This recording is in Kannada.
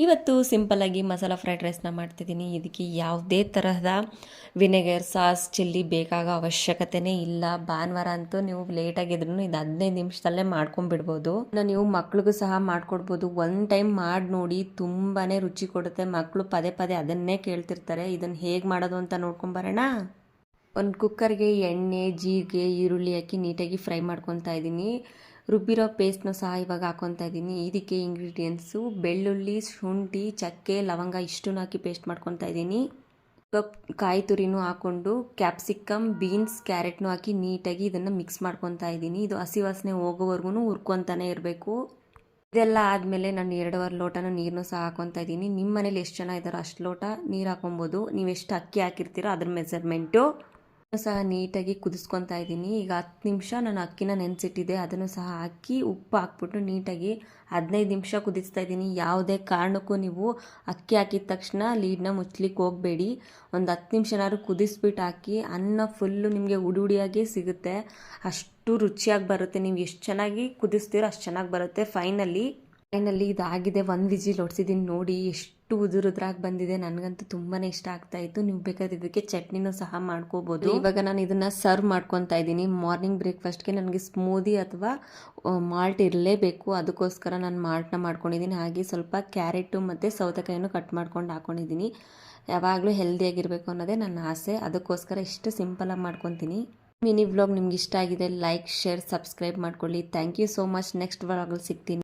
ಇವತ್ತು ಸಿಂಪಲ್ಲಾಗಿ ಮಸಾಲ ಫ್ರೈಡ್ ರೈಸ್ನ ಮಾಡ್ತಿದ್ದೀನಿ. ಇದಕ್ಕೆ ಯಾವುದೇ ತರಹದ ವಿನೆಗರ್ ಸಾಸ್ ಚಿಲ್ಲಿ ಬೇಕಾಗೋ ಅವಶ್ಯಕತೆನೇ ಇಲ್ಲ. ಭಾನುವಾರ ಅಂತೂ ನೀವು ಲೇಟಾಗಿದ್ರೂ ಇದು 15 ನಿಮಿಷದಲ್ಲೇ ಮಾಡ್ಕೊಂಡ್ಬಿಡ್ಬೋದು. ನೀವು ಮಕ್ಳಿಗೂ ಸಹ ಮಾಡ್ಕೊಡ್ಬೋದು. ಒನ್ ಟೈಮ್ ಮಾಡಿ ನೋಡಿ, ತುಂಬಾ ರುಚಿ ಕೊಡುತ್ತೆ. ಮಕ್ಕಳು ಪದೇ ಪದೇ ಅದನ್ನೇ ಕೇಳ್ತಿರ್ತಾರೆ. ಇದನ್ನು ಹೇಗೆ ಮಾಡೋದು ಅಂತ ನೋಡ್ಕೊಂಬರೋಣ. ಒಂದು ಕುಕ್ಕರ್ಗೆ ಎಣ್ಣೆ, ಜೀರಿಗೆ, ಈರುಳ್ಳಿ ಹಾಕಿ ನೀಟಾಗಿ ಫ್ರೈ ಮಾಡ್ಕೊತಾ ಇದ್ದೀನಿ. ರುಬ್ಬಿರೋ ಪೇಸ್ಟ್ನೂ ಸಹ ಇವಾಗ ಹಾಕ್ಕೊತಾ ಇದ್ದೀನಿ. ಇದಕ್ಕೆ ಇಂಗ್ರೀಡಿಯೆಂಟ್ಸು ಬೆಳ್ಳುಳ್ಳಿ, ಶುಂಠಿ, ಚಕ್ಕೆ, ಲವಂಗ ಇಷ್ಟನ್ನು ಹಾಕಿ ಪೇಸ್ಟ್ ಮಾಡ್ಕೊತಾ ಇದ್ದೀನಿ. ಕಾಯಿ ತುರಿನೂ ಹಾಕ್ಕೊಂಡು ಕ್ಯಾಪ್ಸಿಕಮ್, ಬೀನ್ಸ್, ಕ್ಯಾರೆಟ್ನೂ ಹಾಕಿ ನೀಟಾಗಿ ಇದನ್ನು ಮಿಕ್ಸ್ ಮಾಡ್ಕೊತಾ ಇದ್ದೀನಿ. ಇದು ಹಸಿ ವಾಸನೆ ಹೋಗೋವರೆಗೂ ಹುರ್ಕೊತಾನೆ ಇರಬೇಕು. ಇದೆಲ್ಲ ಆದಮೇಲೆ ನಾನು 2.5 ಲೋಟನ ನೀರನ್ನು ಸಹ ಹಾಕ್ಕೊತಾ ಇದ್ದೀನಿ. ನಿಮ್ಮ ಮನೇಲಿ ಎಷ್ಟು ಜನ ಇದ್ದಾರೋ ಅಷ್ಟು ಲೋಟ ನೀರು ಹಾಕೊಬೋದು. ನೀವು ಎಷ್ಟು ಅಕ್ಕಿ ಹಾಕಿರ್ತೀರೋ ಅದ್ರ ಮೆಜರ್ಮೆಂಟು ಸಹ ನೀಟಾಗಿ ಕುದಿಸ್ಕೊತಾ ಇದ್ದೀನಿ. ಈಗ 10 ನಿಮಿಷ ನಾನು ಅಕ್ಕಿನ ನೆನೆಸಿಟ್ಟಿದ್ದೆ, ಅದನ್ನು ಸಹ ಹಾಕಿ ಉಪ್ಪು ಹಾಕ್ಬಿಟ್ಟು ನೀಟಾಗಿ 15 ನಿಮಿಷ ಕುದಿಸ್ತಾ ಇದ್ದೀನಿ. ಯಾವುದೇ ಕಾರಣಕ್ಕೂ ನೀವು ಅಕ್ಕಿ ಹಾಕಿದ ತಕ್ಷಣ ಲೀಡ್ನ ಮುಚ್ಚಲಿಕ್ಕೆ ಹೋಗಬೇಡಿ. ಒಂದು 10 ನಿಮಿಷನಾದ್ರು ಕುದಿಸ್ಬಿಟ್ಟು ಹಾಕಿ. ಅನ್ನ ಫುಲ್ಲು ನಿಮಗೆ ಉಡಿಯಾಗಿ ಸಿಗುತ್ತೆ. ಅಷ್ಟು ರುಚಿಯಾಗಿ ಬರುತ್ತೆ. ನೀವು ಎಷ್ಟು ಚೆನ್ನಾಗಿ ಕುದಿಸ್ತೀರೋ ಅಷ್ಟು ಚೆನ್ನಾಗಿ ಬರುತ್ತೆ. ಫೈನಲಿ ಇದಾಗಿದೆ. 1 ವಿಜಿಲ್ ಹೊಡ್ಸಿದ್ದೀನಿ. ನೋಡಿ ಎಷ್ಟು ಉದುರುದ್ರಾಗಿ ಬಂದಿದೆ. ನನಗಂತೂ ತುಂಬಾ ಇಷ್ಟ ಆಗ್ತಾ ಇತ್ತು. ನೀವು ಬೇಕಾದ್ರೆ ಇದಕ್ಕೆ ಚಟ್ನಿನೂ ಸಹ ಮಾಡ್ಕೋಬೋದು. ಇವಾಗ ನಾನು ಇದನ್ನು ಸರ್ವ್ ಮಾಡ್ಕೊತಾ ಇದ್ದೀನಿ. ಮಾರ್ನಿಂಗ್ ಬ್ರೇಕ್ಫಾಸ್ಟ್ಗೆ ನನಗೆ ಸ್ಮೂದಿ ಅಥವಾ ಮಾಲ್ಟ್ ಇರಲೇಬೇಕು. ಅದಕ್ಕೋಸ್ಕರ ನಾನು ಮಾಲ್ಟ್ನ ಮಾಡ್ಕೊಂಡಿದ್ದೀನಿ. ಹಾಗೆ ಸ್ವಲ್ಪ ಕ್ಯಾರೆಟು ಮತ್ತು ಸೌತೆಕಾಯಿನೂ ಕಟ್ ಮಾಡ್ಕೊಂಡು ಹಾಕ್ಕೊಂಡಿದ್ದೀನಿ. ಯಾವಾಗಲೂ ಹೆಲ್ದಿಯಾಗಿರಬೇಕು ಅನ್ನೋದೇ ನನ್ನ ಆಸೆ. ಅದಕ್ಕೋಸ್ಕರ ಇಷ್ಟು ಸಿಂಪಲಾಗಿ ಮಾಡ್ಕೊತೀನಿ. ಮಿನಿ ವ್ಲಾಗ್ ನಿಮ್ಗೆ ಇಷ್ಟ ಆಗಿದೆ, ಲೈಕ್, ಶೇರ್, ಸಬ್ಸ್ಕ್ರೈಬ್ ಮಾಡ್ಕೊಳ್ಳಿ. Thank you so much. Next ವ್ಲಾಗಲ್ಲಿ ಸಿಗ್ತೀನಿ.